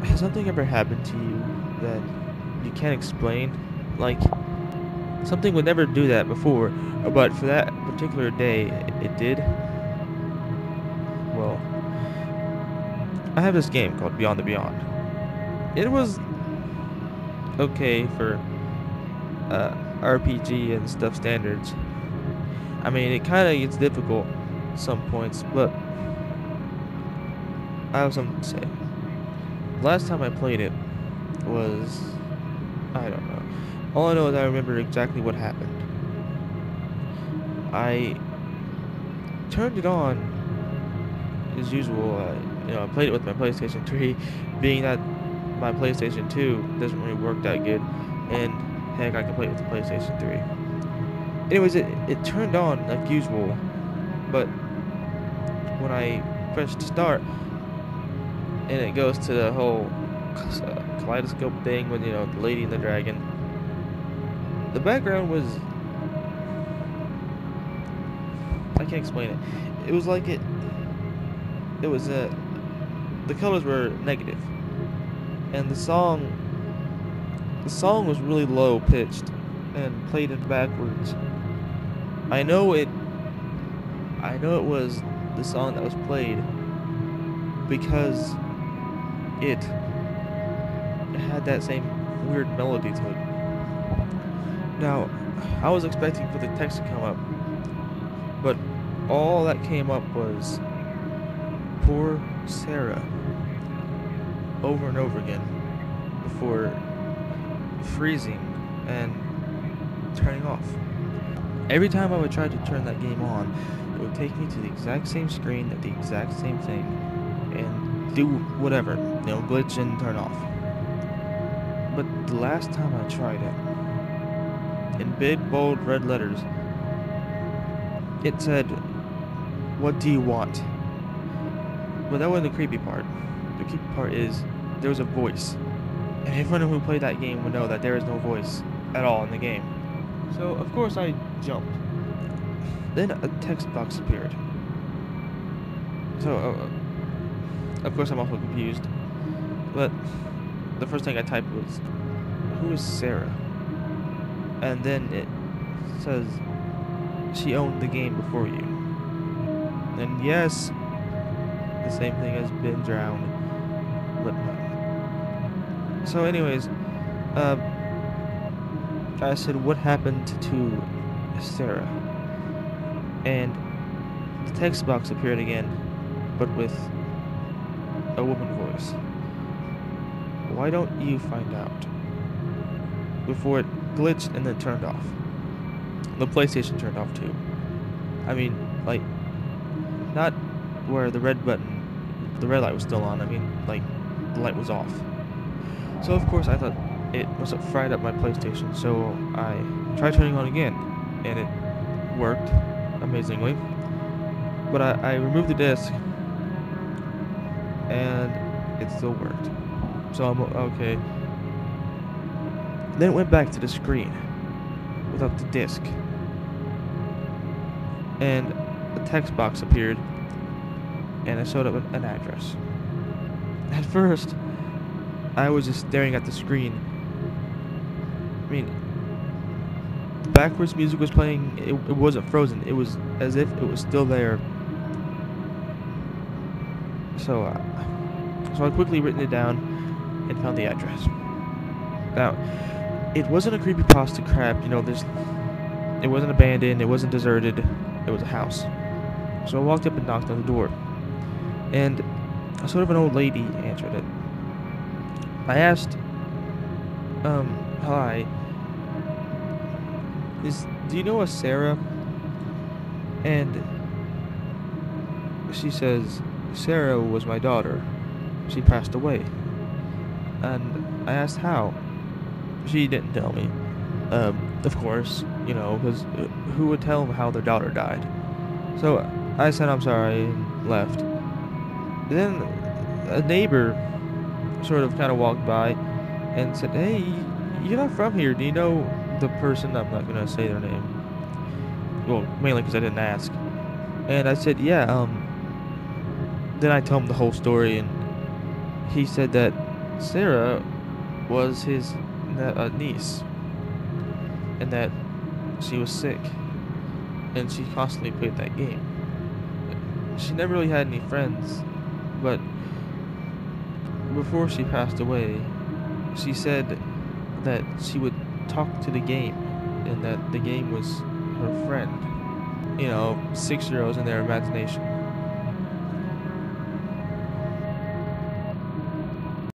has something ever happened to you that you can't explain? Like, something would never do that before, but for that particular day, it did? Well, I have this game called Beyond the Beyond. It was okay for uh, RPG and stuff standards. I mean, it kind of gets difficult at some points, but I have something to say. Last time I played it was, I don't know. All I know is I remember exactly what happened. I turned it on as usual. I played it with my PlayStation 3, being that my PlayStation 2 doesn't really work that good, and heck, I can play it with the PlayStation 3. Anyways, it turned on like usual, but when I pressed start and it goes to the whole kaleidoscope thing with the lady and the dragon, the background was, I can't explain it. It was like it was the colors were negative, and the song was really low pitched and played in backwards. I know it I know it was the song that was played because it had that same weird melody to it. Now, I was expecting for the text to come up, but all that came up was poor Sarah over and over again before freezing and turning off. Every time I would try to turn that game on, it would take me to the exact same screen at the exact same thing and do whatever, glitch and turn off. But the last time I tried it, in big bold red letters, it said, "What do you want?" But that wasn't the creepy part. The creepy part is there was a voice. And everyone who played that game would know that there is no voice at all in the game. So, of course, I jumped. Then a text box appeared. So, of course, I'm also confused. But the first thing I typed was, "Who is Sarah?" And then it says, "She owned the game before you." And yes, the same thing as been drowned, but no. So, anyways, uh, I said, "What happened to Sarah?" And the text box appeared again, but with a woman voice. "Why don't you find out?" Before it glitched and then turned off. The PlayStation turned off too. I mean, like, not where the red light was still on. I mean, like, the light was off. So, of course, I thought it must have fried up my PlayStation, so I tried turning on again, and it worked amazingly. But I removed the disc, and it still worked. So I'm okay. Then it went back to the screen without the disc, and a text box appeared, and it showed up an address. At first, I was just staring at the screen. I mean, the backwards music was playing. It wasn't frozen. It was as if it was still there. So, so I quickly written it down and found the address. Now, it wasn't a creepypasta crap. It wasn't abandoned. It wasn't deserted. It was a house. So I walked up and knocked on the door, and a sort of an old lady answered it. I asked, "Hi, do you know a Sarah?" And she says, "Sarah was my daughter. She passed away." And I asked how. She didn't tell me. Of course, because who would tell them how their daughter died? So I said I'm sorry and left. Then a neighbor sort of kind of walked by and said, "Hey, you're not from here. Do you know the person?" I'm not gonna say their name. Well, mainly because I didn't ask. And I said, "Yeah." Then I told him the whole story, and he said that Sarah was his niece, and that she was sick, and she constantly played that game. She never really had any friends, but before she passed away, she said that she would talk to the game, and that the game was her friend. 6-year-olds in their imagination.